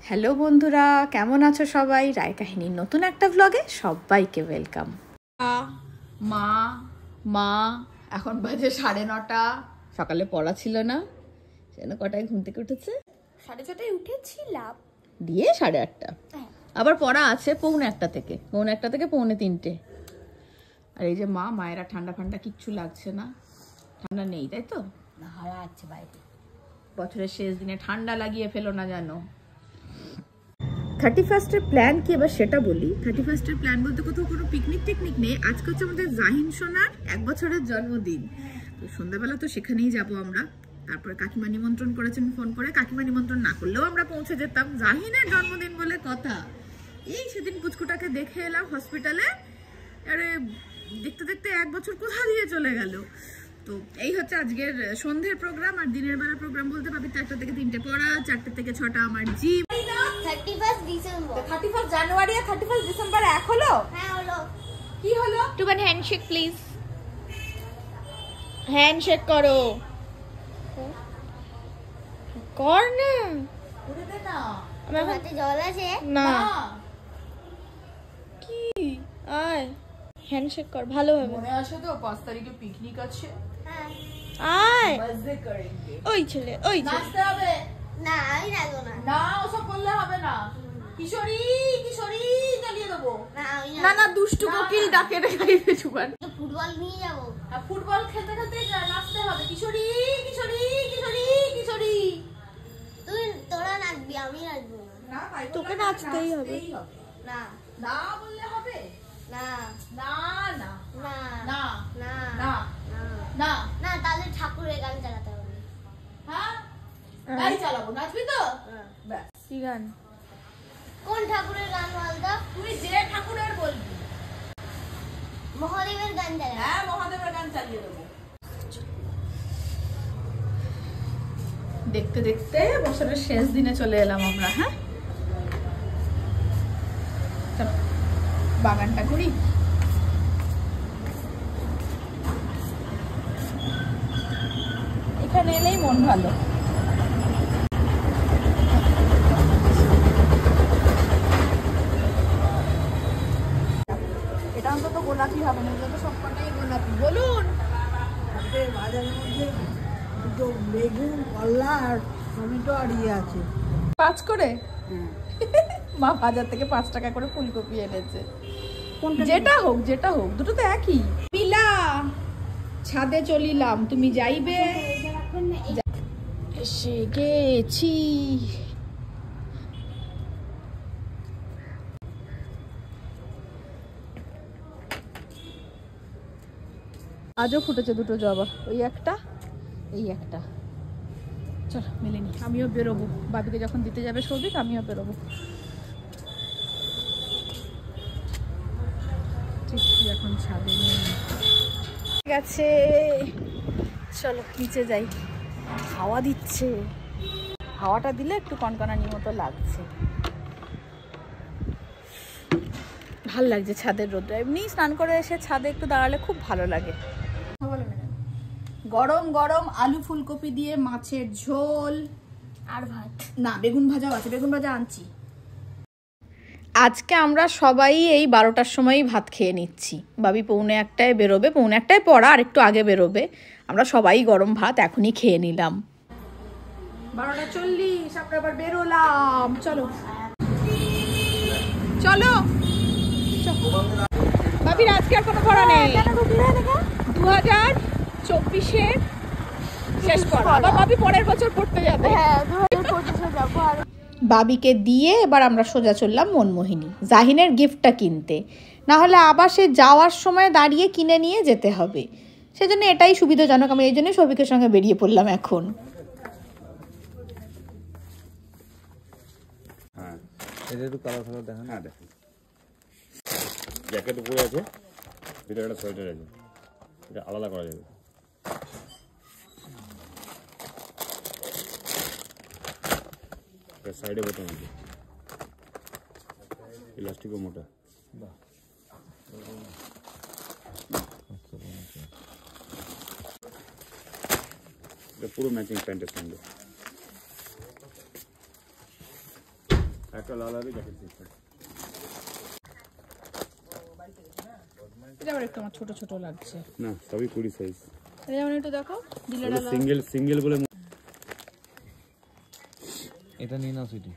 Hello বন্ধুরা, কেমন আছো সবাই? রায় কাহিনীর নতুন একটা ব্লগে সবাইকে ওয়েলকাম। মা মা এখন বাজে 9:30। সকালে পড়া ছিল না, সেজন্য কটায় ঘুম থেকে উঠেছে? 6:30টায় উঠেছিলাম, দিয়ে 8:30। আবার পড়া আছে 1:45 থেকে 3:45। আর এই যে মায়েরা ঠান্ডা ঠান্ডা কিচ্ছু লাগছে না, ঠান্ডা নেই তাই তো? না হাওয়া আছে বাইরে। বছরের শেষ দিনে ঠান্ডা লাগিয়ে ফেলো না জানো। 31-এর প্ল্যান কি এবার সেটা বলি। 31-এর প্ল্যান বলতে কোথাও কোনো পিকনিক টিকনিক নেই। আজকে হচ্ছে আমাদের জাহিন সোনার 1 বছরের জন্মদিন। তো সন্ধ্যাবেলা তো সেখানেই যাব আমরা। তারপরে কাকিমা নিমন্ত্রণ করেছেন ফোন করে, কাকিমা নিমন্ত্রণ না করলেও আমরা পৌঁছে যেতাম। জাহিনের জন্মদিন বলে কথা। এই সেদিন পুচকুটাকে দেখে এলাম হসপিটালে, আরে দেখতে দেখতে 1 বছর কোথা দিয়ে চলে গেল। তো এই হচ্ছে আজকের সন্ধ্যের প্রোগ্রাম। আর দিনের বেলার প্রোগ্রাম বলতে পাবি 1টা থেকে 3টে পড়া, 4টে থেকে 6টা আমার জিম। 31 ডিসেম্বর, 31 জানুয়ারি আর 31 ডিসেম্বর এক হলো? হ্যাঁ হলো। কি হলো? একটুখানি হ্যান্ডশেক প্লিজ, হ্যান্ডশেক করো। কর না, করে দে না। আমার হাতে জল আছে না কি আয় হ্যান্ডশেক কর ভালোভাবে। মনে আছে তো 5 তারিখে পিকনিক আছে? হ্যাঁ। আয় মজা করেंगे। ওই ছেলে ওই ছেলে নাচতে হবে না আমি রাখবো না। না, ওসব করলে হবে না। কিশোরী কিশোরী চালিয়ে দেবো। না আমি না না দুষ্টু কোকিল ডাকে রে গাইবে চুবান। ফুটবল নিয়ে যাবো। আর ফুটবল খেলতে খেলতে নাচতে হবে। কিশোরী কিশোরী কিশোরী কিশোরী। তোরা নাচবি, আমি নাচবো না। না তাই তোকে নাচতেই হবে। না না বললে হবে না না না না না না না না না। না তাহলে ঠাকুরের গান চালাতে হবে। হ্যাঁ গাড়ি চালাবো, নাচবি তো? ব্যাস। কি গান? কোন ঠাকুরের গান বলতো? তুই যে ঠাকুরের বলবি। মহাদেবের গান চালাবে। হ্যাঁ মহাদেবের গান চালিয়ে দেবো। দেখতে দেখতে বছরের শেষ দিনে চলে এলাম আমরা। হ্যাঁ চলো বাগানটা ঘুরি। এখানে এলেই মন ভালো। এটা অন্তত গোলাপি হবে না, এটা তো সবকটাই গোলাপি। বলুন বাজারের মধ্যে দুটো বেগুন, কলা আর টমেটো আর ইয়ে আছে। 5 করে মা বাজার থেকে 5 টাকা করে ফুলকপি এনেছে। যেটা হোক দুটো তো একই। পিলা ছাদে চলিলাম, তুমি যাইবে? এসে গেছি। আজও ফুটেছে দুটো জবা, ওই একটা এই একটা। চলো মেলেনি, আমিও বেরোবো। বাবিকে যখন দিতে যাবে সৌভিক, আমিও বেরোবো। ঠিক এখন ছাদে গেছে, চলো নিচে যাই। হাওয়া দিচ্ছে, হাওয়াটা দিলে একটু কনকনানি মতো লাগছে, ভাল লাগছে ছাদের রোদটা। এমনি স্নান করে এসে ছাদে একটু দাঁড়ালে খুব ভালো লাগে। গরম গরম আলু ফুলকপি দিয়ে মাছের ঝোল আর ভাত না, বেগুন ভাজাও আছে, বেগুন ভাজা আনছি। আজকে আমরা সবাই এই 12টার সময়ই ভাত খেয়ে নিচ্ছি। বাবি 1:45 বেরোবে, 1:45 পড়া, আর একটু আগে বেরোবে। আমরা সবাই গরম ভাত এখনই খেয়ে নিলাম। 12:40 আমরা আবার বেরোলাম। চলো চলো বাবির আজকে আর কোনো পড়া নেই। 2024-এর শেষ পড়া, আবার বাবি পরের বছর পড়তে যাবে। বাবিকে দিয়ে এবার আমরা সোজা চললাম মনমোহিনী, জাহিনের গিফটটা কিনতে। না হলে আবার সে যাওয়ার সময় দাঁড়িয়ে কিনে নিয়ে যেতে হবে, সেজন্য এটাই সুবিধাজনক। আমি এই জন্যই সৌভিকের সঙ্গে বেরিয়ে পড়লাম এখন। হ্যাঁ এটা একটু কালার ফালার দেখেন। হ্যাঁ দেখেন, জ্যাকেট উপরে আছে, ভিতরে একটা সোয়েটার আছে, এটা আলাদা করা যাবে। সাইডে বোতাম আছে, ইলাস্টিকও মোটা। এটা পুরো ম্যাচিং প্যান্টের সঙ্গে। একটা লাল হবে জ্যাকেট সিস্টেম। এটা আবার একটু আমার ছোট ছোট লাগছে না সবই 20 সাইজ। এটা যেমন একটু দেখো ডিলারটা সিঙ্গেল বলে এটা নিয়ে নাও সুইটি।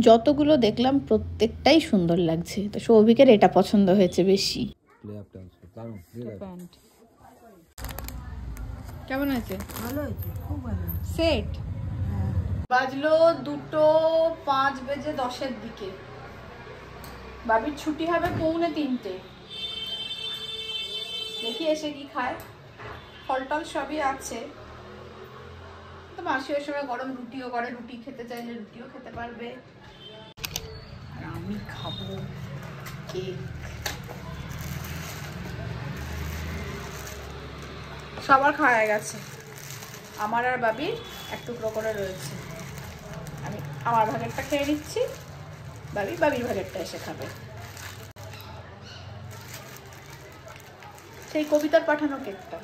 যতগুলো দেখলাম প্রত্যেকটাই সুন্দর লাগছে, তো সৌভিকের এটা পছন্দ হয়েছে বেশি। প্লে আপ ডান্স দারুণ প্যান্ট কেমন আছে? ভালো হয়েছে, খুব ভালো হয়েছে। সেট বাজলো 2:05 দিকে। বাবির ছুটি হবে 2:45। দেখি এসে কি খায়। ফল টল সবই আছে, তো মাসি ওই সময় গরম রুটিও করে, রুটি খেতে চাইলে রুটিও খেতে পারবে। আর আমি খাবো কেক। সবার খাওয়া হয়ে গেছে, আমার আর বাবির এক টুকরো করে রয়েছে। আমি আমার ভাগেরটা খেয়ে নিচ্ছি, বাবির ভাগেরটা এসে খাবে। সেই কবিতার পাঠানো কেকটা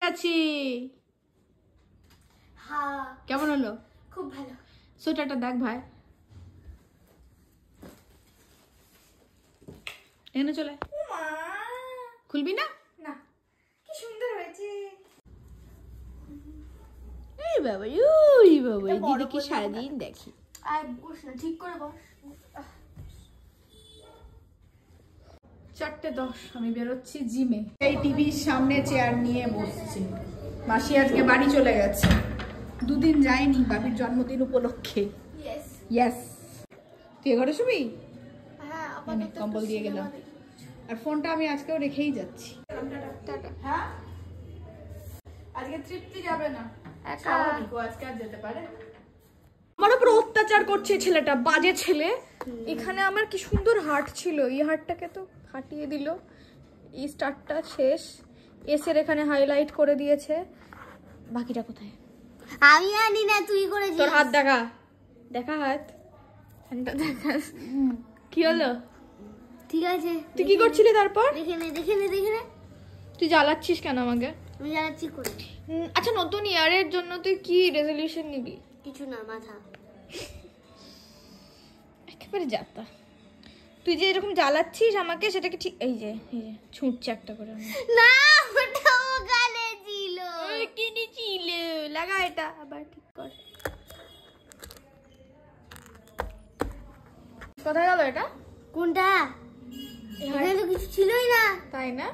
আছি। হ্যাঁ কেমন হলো? খুব ভালো। সোয়েটারটা দেখ ভাই, এখানে চলে আয়। খুলবি না? না, কি সুন্দর হয়েছে। এই বাবা, ওই বাবা, এই দিদিকে সারাদিন দেখি। আর বস না, ঠিক করে বস। 4:10 আমি বেরোচ্ছি জিমে। এই টিভির সামনে চেয়ার নিয়ে বসছি। মাসি আজকে বাড়ি চলে গেছে, 2 দিন যায়নি বাবির জন্মদিন উপলক্ষে। ইয়েস, তুই ঘরে শুবি? হ্যাঁ, এনে কম্বল দিয়ে গেলাম, আর ফোনটা আমি আজকেও রেখেই যাচ্ছি। হ্যাঁ, আজকে তৃপ্তি যাবে না, স্বাভাবিক, ও আজকে আর যেতে পারে। আমার উপর অত্যাচার করছে ছেলেটা, বাজে ছেলে। এখানে আমার কি সুন্দর হার্ট ছিল, এই হার্টটাকে তো ফাটিয়ে দিল। এই স্টারটা শেষ, এসের এখানে হাইলাইট করে দিয়েছে। বাকিটা কোথায়? আমি জানি না, তুই করেছিস। তোর হাত দেখা, দেখা হাত, হাতটা দেখা। কি হলো? ঠিক আছে, তুই কি করছিলি তারপর? দেখে নে। তুই জ্বালাচ্ছিস কেন আমাকে? আমি জানাচ্ছি করে। আচ্ছা, নতুন ইয়ারের জন্য তুই কি রেজলিউশন নিবি? কিছু না, মাথা। একেবারে যাতা। তুই যে এরকম জ্বালাচ্ছিস আমাকে, সেটা কি ঠিক? এই যে ছুটছে একটা করে। না, ওটা ও গালে ছিল। কিনেছিল, লাগা এটা আবার ঠিক কর। কোথায় গেল এটা? কোনটা? এখানে তো কিছু ছিলই না। তাই না?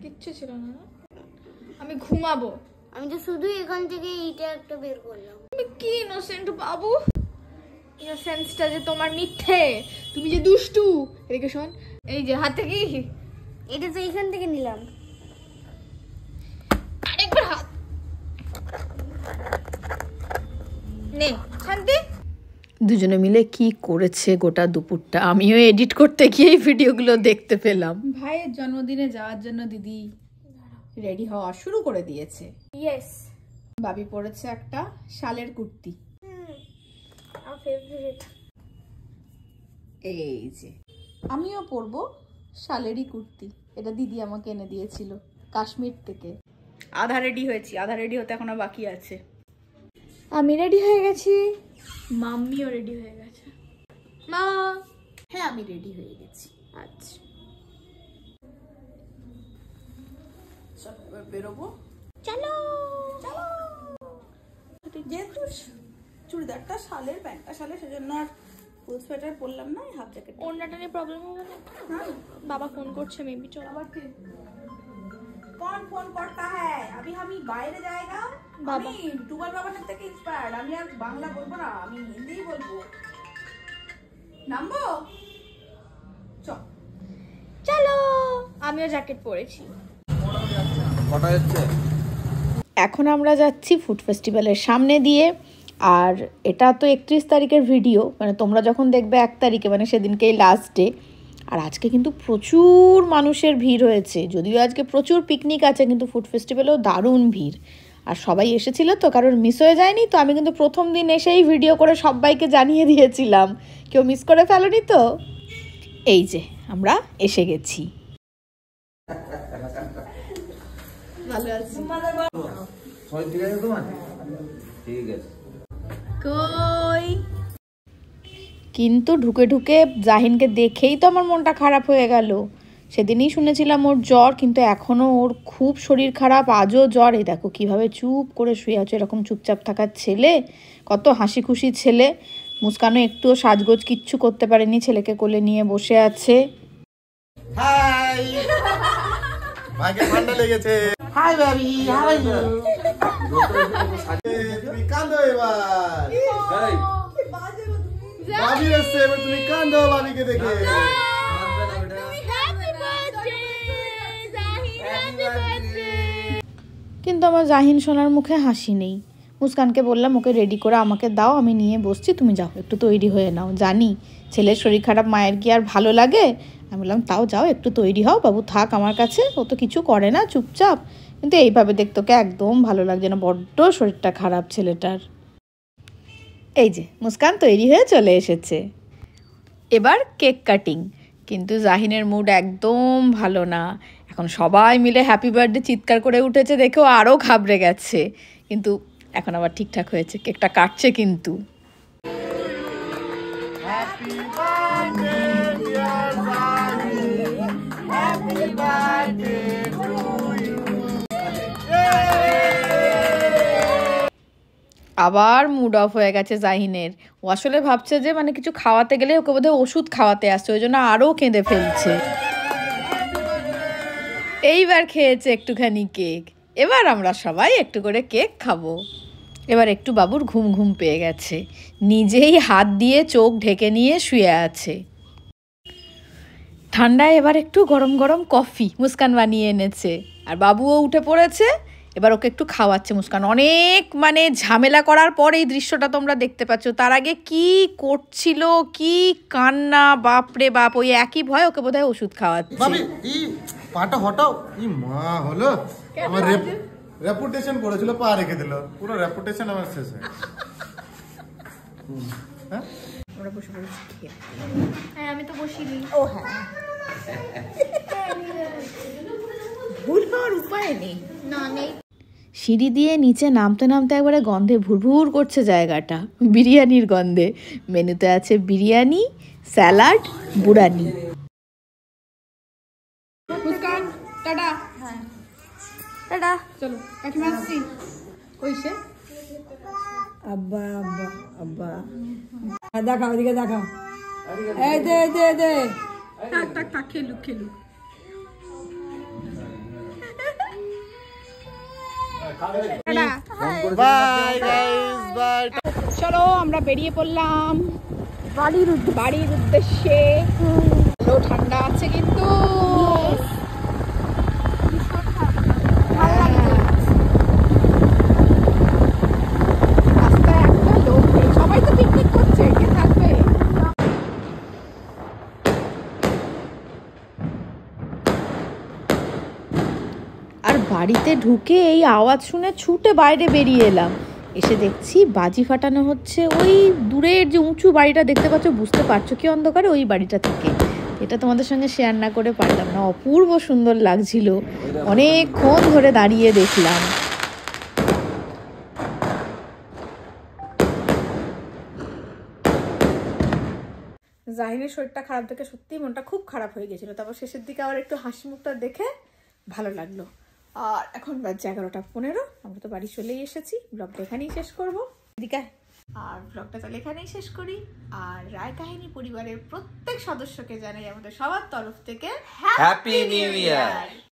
কিচ্ছু ছিল না। আমি ঘুমাবো। আমি তো শুধু এখান থেকে এইটা একটা বের করলাম। তুমি কি ইনোসেন্ট বাবু, ইনোসেন্সটা যে তোমার মিথ্যে, তুমি যে দুষ্টু। এদিকে শোন, এই যে হাতে কি, এটা তো এখান থেকে নিলাম। আরেকবার হাত নে শান্তি। দুজনে মিলে কি করেছে গোটা দুপুরটা, আমিও এডিট করতে গিয়ে এই ভিডিওগুলো দেখতে পেলাম। ভাইয়ের জন্মদিনে যাওয়ার জন্য দিদি রেডি হওয়া শুরু করে দিয়েছে। ইয়েস, বাবি পরেছে একটা শালের কুর্তি, আমার ফেভারিট। এই যে আমিও পরবো শালেরই কুর্তি, এটা দিদি আমাকে এনে দিয়েছিল কাশ্মীর থেকে। আধা রেডি হয়েছি, আধা রেডি হতে এখনো বাকি আছে। আমি রেডি হয়ে গেছি, মাম্মিও রেডি হয়ে গেছে। মা, হ্যাঁ আমি রেডি হয়ে গেছি। আচ্ছা চল এবার বেরোবো। চলো। যেহেতু চুড়িদারটা শালের, প্যান্টটা শালের, সেজন্য আর ফুল সোয়েটার পরলাম না, হাফ জ্যাকেট। অন্যটা নিয়ে প্রবলেম হবে না? বাবা ফোন করছে, মেবি। চল। আবার কি? कौन फोन करता है? अभी हम ही বাইরে जाएगा। বাবা। আমি টুবাল বাবার থেকে ইন্সপায়ার্ড, আমি আর বাংলা বলবো না, আমি হিন্দিই বলবো। নামবো? চলো। আমিও জ্যাকেট পরেছি। কটা যাচ্ছে? এখন আমরা যাচ্ছি ফুড ফেস্টিভ্যালের সামনে দিয়ে, আর এটা তো 31 তারিখের ভিডিও, মানে তোমরা যখন দেখবে 1 তারিখে, মানে সেদিনকেই লাস্ট ডে। আর আজকে কিন্তু প্রচুর মানুষের ভিড় হয়েছে, যদিও আজকে প্রচুর পিকনিক আছে, কিন্তু ফুড ফেস্টিভ্যালেও দারুণ ভিড়। আর সবাই এসেছিল তো, কারোর মিস হয়ে যায়নি তো। আমি কিন্তু প্রথম দিন এসেই ভিডিও করে সবাইকে জানিয়ে দিয়েছিলাম, কেউ মিস করে ফেলোনি তো। এই যে আমরা এসে গেছি। ভালো আছি। সবাই ঠিক আছে তোমার? ঠিক আছে। কই। কিন্তু ঢুকে ঢুকে জাহিনকে দেখেই তো আমার মনটা খারাপ হয়ে গেল। সেদিনই শুনেছিলাম ওর জ্বর, কিন্তু এখনও ওর খুব শরীর খারাপ, আজও জ্বর। এই দেখো কীভাবে চুপ করে শুয়ে আছে। এরকম চুপচাপ থাকার ছেলে, কত হাসি খুশি ছেলে। মুস্কানও একটুও সাজগোজ কিচ্ছু করতে পারেনি, ছেলেকে কোলে নিয়ে বসে আছে। হাই ভাইকে ঠান্ডা লেগেছে। Hi baby, how are you? তুমি কাঁদো এবার। ভাবি এসছে, এবার তুমি কাঁদো ভাবিকে দেখে। কিন্তু আমার জাহিন সোনার মুখে হাসি নেই। মুস্কানকে বললাম ওকে রেডি করে আমাকে দাও, আমি নিয়ে বসছি, তুমি যাও একটু তৈরি হয়ে নাও। জানি ছেলের শরীর খারাপ, মায়ের কি আর ভালো লাগে। আমি বললাম তাও যাও একটু তৈরি হও, বাবু থাক আমার কাছে, ও তো কিছু করে না, চুপচাপ। কিন্তু এইভাবে দেখতে ওকে একদম ভালো লাগছে না, বড্ড শরীরটা খারাপ ছেলেটার। এই যে মুস্কান তৈরি হয়ে চলে এসেছে। এবার কেক কাটিং। কিন্তু জাহিনের মুড একদম ভালো না। এখন সবাই মিলে হ্যাপি বার্থডে চিৎকার করে উঠেছে, দেখেও আরও ঘাবড়ে গেছে। কিন্তু এখন আবার ঠিকঠাক হয়েছে, কেকটা কাটছে কিন্তু। আবার মুড অফ হয়ে গেছে জাহিনের। ও আসলে ভাবছে যে মানে কিছু খাওয়াতে গেলে ওকে বোধহয় ওষুধ খাওয়াতে আসছে, ওই জন্য আরও কেঁদে ফেলছে। এইবার খেয়েছে একটুখানি কেক, এবার আমরা সবাই একটু করে কেক খাবো। এবার একটু বাবুর ঘুম ঘুম পেয়ে গেছে, নিজেই হাত দিয়ে চোখ ঢেকে নিয়ে শুয়ে আছে। ঠান্ডায় এবার একটু গরম গরম কফি মুস্কান বানিয়ে এনেছে, আর বাবুও উঠে পড়েছে। এবার ওকে একটু খাওয়াচ্ছে মুস্কান। অনেক মানে ঝামেলা করার পর এই দৃশ্যটা তোমরা দেখতে পাচ্ছ। তার আগে কি করছিল, কি কান্না, বাপরে বাপ। ওই একই ভয় ওকে বোধহয় ওষুধ খাওয়াচ্ছে। ভাবি এই পাটা হটাও। ই মা হলো, আমার রেপুটেশন পড়েছিল, পা রেখে দিল, পুরো রেপুটেশন আমার শেষ হয়ে গেছে। হ্যাঁ আমরা বসে পড়েছি খেয়ে। হ্যাঁ আমি তো বসিনি। ও হ্যাঁ, ভুল হওয়ার উপায় নেই। না নেই। সিঁড়ি দিয়ে নিচে নামতে নামতে একবারে গন্ধে ভুরভুর করছে জায়গাটা, বিরিয়ানির গন্ধে। মেনুতে আছে বিরিয়ানি, স্যালাড, বুড়ানি। মুস্কান টাটা। হ্যাঁ টাটা। চলো কাকিমা আসছি। কই সে? আব্বা আব্বা আব্বা দেখাও, ওদিকে দেখাও। এই দে দে দে। টাক টাক টাক, খেলুক খেলুক। Bye guys, bye. চলো আমরা বেরিয়ে পড়লাম বাড়ির উদ্দেশ্যে। ভালো ঠান্ডা আছে কিন্তু। রাস্তায় একটা লোক নেই, সবাই তো পিকনিক করছে, কে থাকবে? আর বাড়িতে ঢুকে এই আওয়াজ শুনে ছুটে বাইরে বেরিয়ে এলাম। এসে দেখছি বাজি ফাটানো হচ্ছে ওই দূরের যে উঁচু বাড়িটা দেখতে পাচ্ছ, বুঝতে পারছো কি অন্ধকারে, ওই বাড়িটা থেকে। এটা তোমাদের সঙ্গে শেয়ার না করে পারলাম না, অপূর্ব সুন্দর লাগছিল। অনেকক্ষণ ধরে দাঁড়িয়ে দেখলাম। জাহিনের শরীরটা খারাপ দেখে সত্যিই মনটা খুব খারাপ হয়ে গেছিলো। তারপর শেষের দিকে আবার একটু হাসি মুখটা দেখে ভালো লাগলো। আর এখন বাজছে 11:15। আমরা তো বাড়ি চলেই এসেছি। ব্লগটা এখানেই শেষ করবো এদিকে, আর ব্লগটা তাহলে এখানেই শেষ করি। আর রায় কাহিনী পরিবারের প্রত্যেক সদস্যকে জানাই আমাদের সবার তরফ থেকে হ্যাপি নিউ ইয়ার।